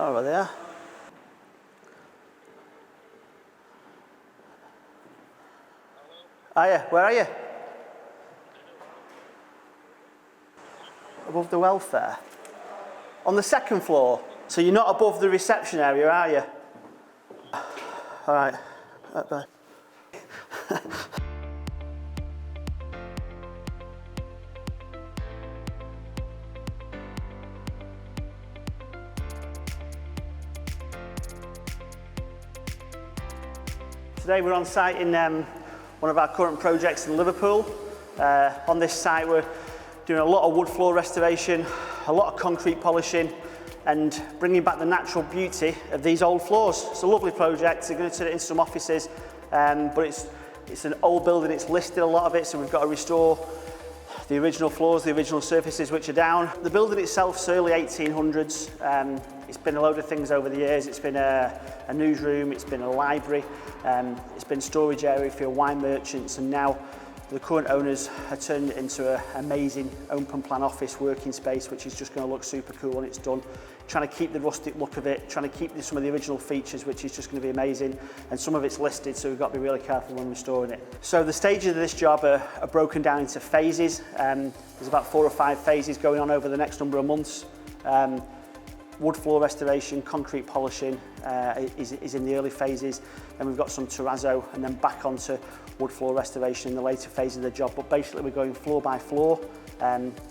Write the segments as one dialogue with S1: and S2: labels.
S1: Oh, right there. Hiya, where are you? Above the welfare? On the second floor? So you're not above the reception area, are you? All right, right there. Today we're on site in one of our current projects in Liverpool. On this site we're doing a lot of wood floor restoration, a lot of concrete polishing and bringing back the natural beauty of these old floors. It's a lovely project. They're going to turn it into some offices, but it's an old building, it's listed a lot of it, so we've got to restore the original floors, the original surfaces which are down. The building itself is early 1800s. It's been a load of things over the years. It's been a newsroom, it's been a library, it's been storage area for your wine merchants, and now the current owners have turned it into an amazing open plan office working space, which is just going to look super cool when it's done. Trying to keep the rustic look of it, trying to keep some of the original features, which is just going to be amazing. And some of it's listed, so we've got to be really careful when restoring it. So the stages of this job are broken down into phases. There's about 4 or 5 phases going on over the next number of months. Wood floor restoration, concrete polishing is in the early phases. Then we've got some terrazzo and then back onto wood floor restoration in the later phase of the job. But basically we're going floor by floor,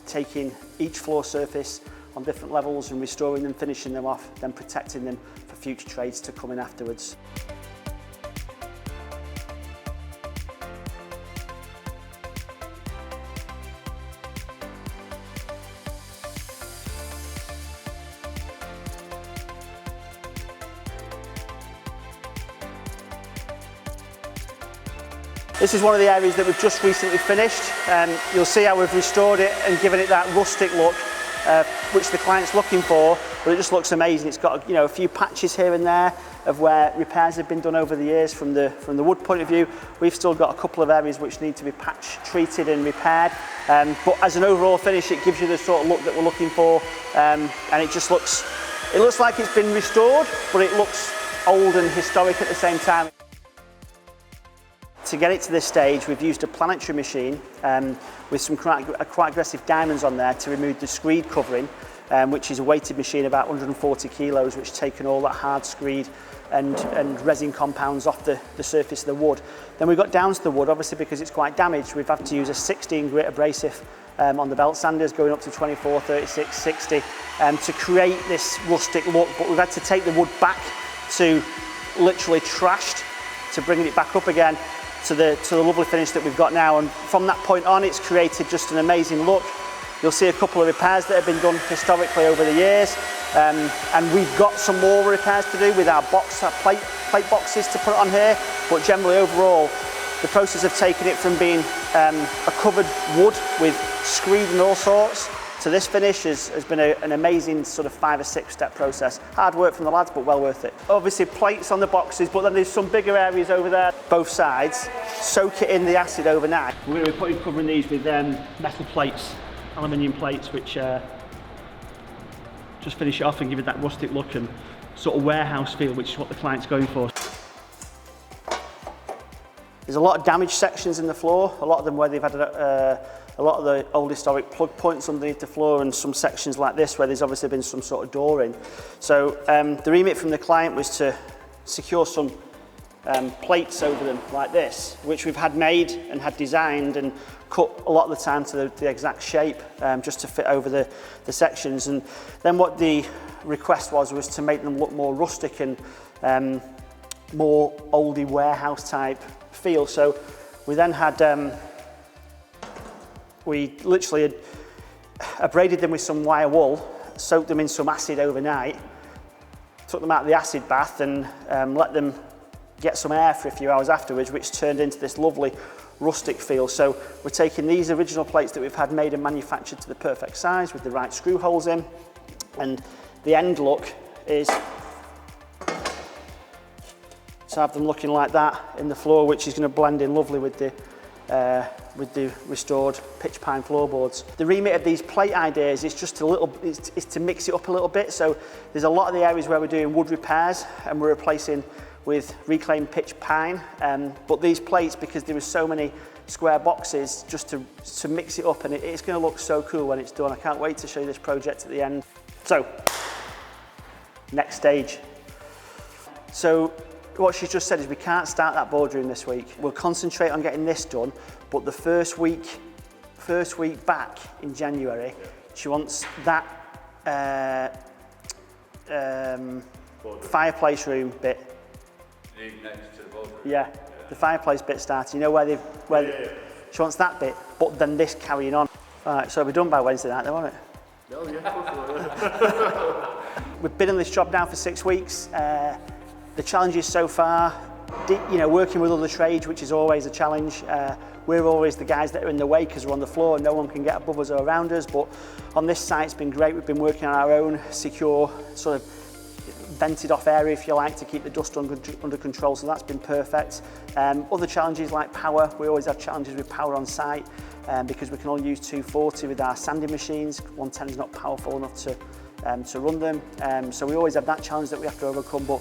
S1: taking each floor surface on different levels and restoring them, finishing them off, then protecting them for future trades to come in afterwards. This is one of the areas that we've just recently finished. You'll see how we've restored it and given it that rustic look, which the client's looking for, but it just looks amazing. It's got a few patches here and there of where repairs have been done over the years from the wood point of view. We've still got a couple of areas which need to be patch treated and repaired, but as an overall finish it gives you the sort of look that we're looking for, and it looks like it's been restored, but it looks old and historic at the same time. To get it to this stage, we've used a planetary machine with some quite aggressive diamonds on there to remove the screed covering, which is a weighted machine about 140 kilos, which has taken all that hard screed and resin compounds off the surface of the wood. Then we got down to the wood, obviously because it's quite damaged, we've had to use a 16 grit abrasive on the belt sanders going up to 24, 36, 60 to create this rustic look, but we've had to take the wood back to literally trashed to bring it back up again to the lovely finish that we've got now, and from that point on it's created just an amazing look. You'll see a couple of repairs that have been done historically over the years, and we've got some more repairs to do with our plate boxes to put it on here, but generally overall the process of taking it from being a covered wood with screed and all sorts to this finish has been an amazing sort of 5 or 6 step process. Hard work from the lads, but well worth it. Obviously plates on the boxes, but then there's some bigger areas over there, both sides. Soak it in the acid overnight. We're going to be covering these with metal plates, aluminium plates, which just finish it off and give it that rustic look and sort of warehouse feel, which is what the client's going for. There's a lot of damaged sections in the floor, a lot of them where they've had a lot of the old historic plug points underneath the floor, and some sections like this where there's obviously been some sort of door in. So the remit from the client was to secure some plates over them like this, which we've had made and had designed and cut a lot of the time to the exact shape, just to fit over the sections. And then what the request was to make them look more rustic and more oldie warehouse type feel. So we then had we literally had abraded them with some wire wool, soaked them in some acid overnight, took them out of the acid bath and let them get some air for a few hours afterwards, which turned into this lovely rustic feel. So we're taking these original plates that we've had made and manufactured to the perfect size with the right screw holes in, and the end look is to have them looking like that in the floor, which is going to blend in lovely with the with the restored pitch pine floorboards. The remit of these plate ideas is just is to mix it up a little bit. So there's a lot of the areas where we're doing wood repairs and we're replacing with reclaimed pitch pine. But these plates, because there are so many square boxes, just to mix it up, and it's going to look so cool when it's done. I can't wait to show you this project at the end. So, next stage. So what she's just said is we can't start that boardroom this week. We'll concentrate on getting this done, but the first week back in January, she wants that fireplace room bit.
S2: Next to the boardroom.
S1: Yeah, the fireplace bit starting. You know where she wants that bit, but then this carrying on. All right, so it'll be done by Wednesday night, then, won't it?
S2: Oh yeah.
S1: We've been on this job now for 6 weeks. The challenges so far, working with other trades, which is always a challenge. We're always the guys that are in the way because we're on the floor and no one can get above us or around us. But on this site, it's been great. We've been working on our own secure, sort of vented off area, if you like, to keep the dust under control. So that's been perfect. Other challenges like power. We always have challenges with power on site because we can only use 240 with our sanding machines. 110 is not powerful enough to run them. So we always have that challenge that we have to overcome. But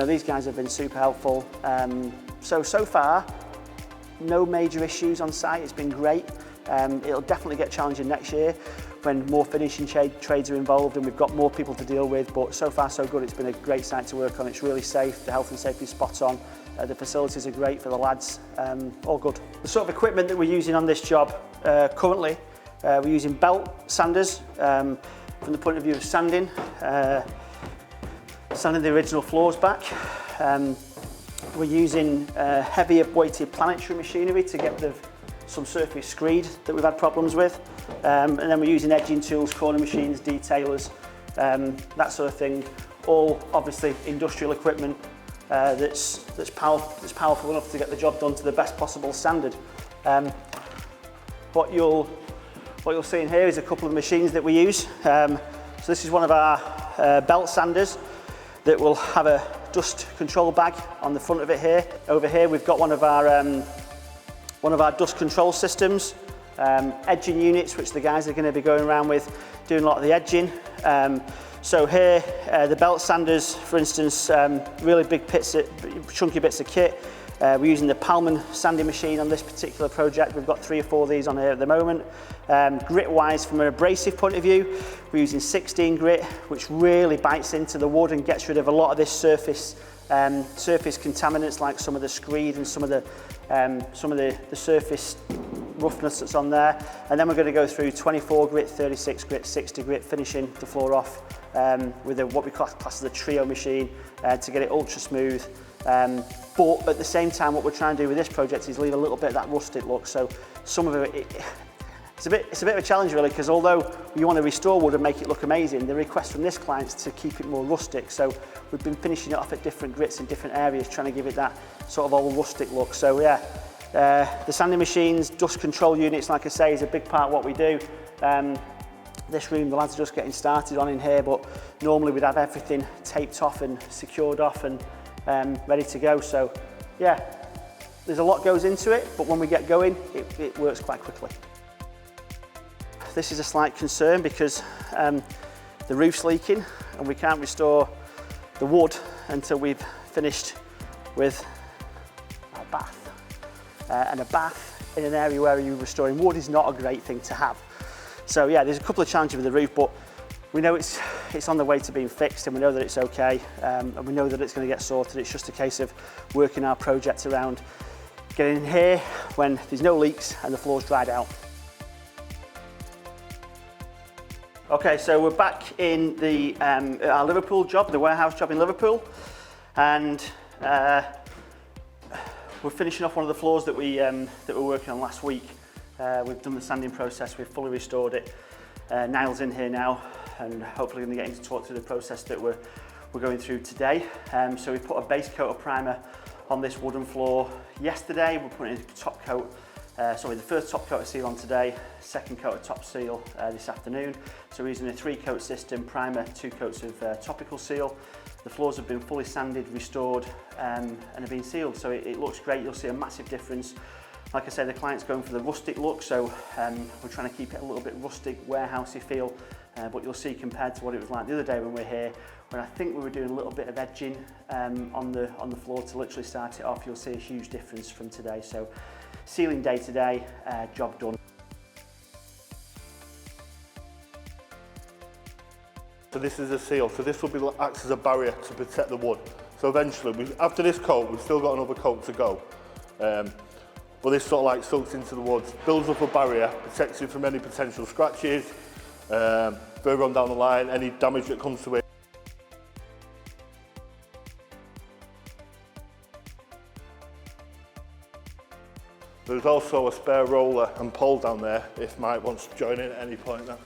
S1: these guys have been super helpful. So far, no major issues on site. It's been great. It'll definitely get challenging next year when more finishing trades are involved and we've got more people to deal with. But so far, so good. It's been a great site to work on. It's really safe. The health and safety is spot on. The facilities are great for the lads. All good. The sort of equipment that we're using on this job currently, we're using belt sanders from the point of view of sanding. Sanding the original floors back. We're using heavier weighted planetary machinery to get rid of some surface screed that we've had problems with. And then we're using edging tools, corner machines, detailers, that sort of thing. All obviously industrial equipment that's powerful enough to get the job done to the best possible standard. What you'll see in here is a couple of machines that we use. So this is one of our belt sanders that will have a dust control bag on the front of it here. Over here we've got one of our dust control systems, edging units, which the guys are going to be going around with, doing a lot of the edging. So here, the belt sanders, for instance, really big chunky bits of kit. We're using the Palman sanding machine on this particular project. We've got 3 or 4 of these on here at the moment. Grit-wise, from an abrasive point of view, we're using 16 grit, which really bites into the wood and gets rid of a lot of this surface contaminants, like some of the screed and some of the surface roughness that's on there. And then we're going to go through 24 grit, 36 grit, 60 grit, finishing the floor off with what we class as a trio machine to get it ultra smooth. But at the same time, what we're trying to do with this project is leave a little bit of that rustic look. So some of it's a bit of a challenge really, because although you want to restore wood and make it look amazing, the request from this client is to keep it more rustic. So we've been finishing it off at different grits in different areas, trying to give it that sort of old rustic look. So yeah, the sanding machines, dust control units, like I say, is a big part of what we do. This room, the lads are just getting started on in here, but normally we'd have everything taped off and secured off and ready to go. So yeah, there's a lot goes into it, but when we get going, it works quite quickly. This is a slight concern because the roof's leaking and we can't restore the wood until we've finished with our bath. And a bath in an area where you're restoring wood is not a great thing to have. So yeah, there's a couple of challenges with the roof, but we know it's on the way to being fixed and we know that it's okay, and we know that it's going to get sorted. It's just a case of working our project around getting in here when there's no leaks and the floor's dried out. Okay, so we're back in our Liverpool job, the warehouse job in Liverpool, and we're finishing off one of the floors that we were working on last week. We've done the sanding process, we've fully restored it. Niall's in here now, and hopefully going to get him to talk through the process that we're going through today. So we put a base coat of primer on this wooden floor yesterday. We're putting a top coat. The first top coat of seal on today, second coat of top seal this afternoon. So we're using a 3-coat system, primer, 2 coats of topical seal. The floors have been fully sanded, restored, and have been sealed. So it looks great. You'll see a massive difference Like I said, the client's going for the rustic look, so we're trying to keep it a little bit rustic, warehousey feel, but you'll see compared to what it was like the other day when we were here, when I think we were doing a little bit of edging on the floor to literally start it off, you'll see a huge difference from today. So ceiling day today, job done.
S3: So this is a seal, so this will be acts as a barrier to protect the wood. So eventually, after this coat, we've still got another coat to go. But this sort of like soaks into the wood, builds up a barrier, protects you from any potential scratches, further on down the line, any damage that comes to it. There's also a spare roller and pole down there if Mike wants to join in at any point now.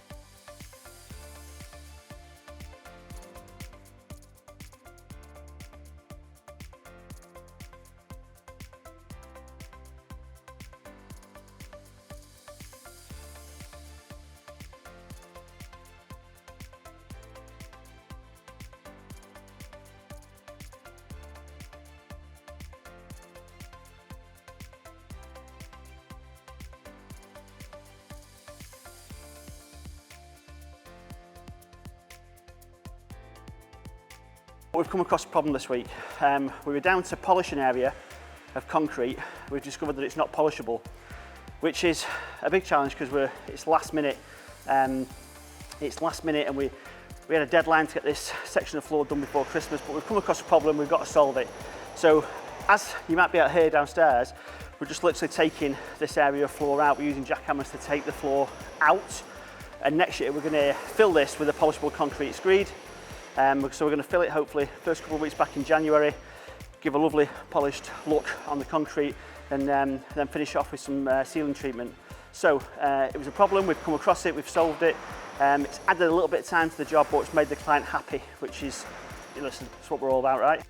S1: We've come across a problem this week. We were down to polish an area of concrete. We've discovered that it's not polishable, which is a big challenge because it's last minute. And we had a deadline to get this section of floor done before Christmas, but we've come across a problem, we've got to solve it. So as you might be out here downstairs, we're just literally taking this area of floor out. We're using jackhammers to take the floor out. And next year we're going to fill this with a polishable concrete screed. So we're going to fill it hopefully first couple of weeks back in January, give a lovely polished look on the concrete, and then finish off with some sealing treatment. So it was a problem, we've come across it, we've solved it. It's added a little bit of time to the job, but it's made the client happy, which is, listen, it's what we're all about, right?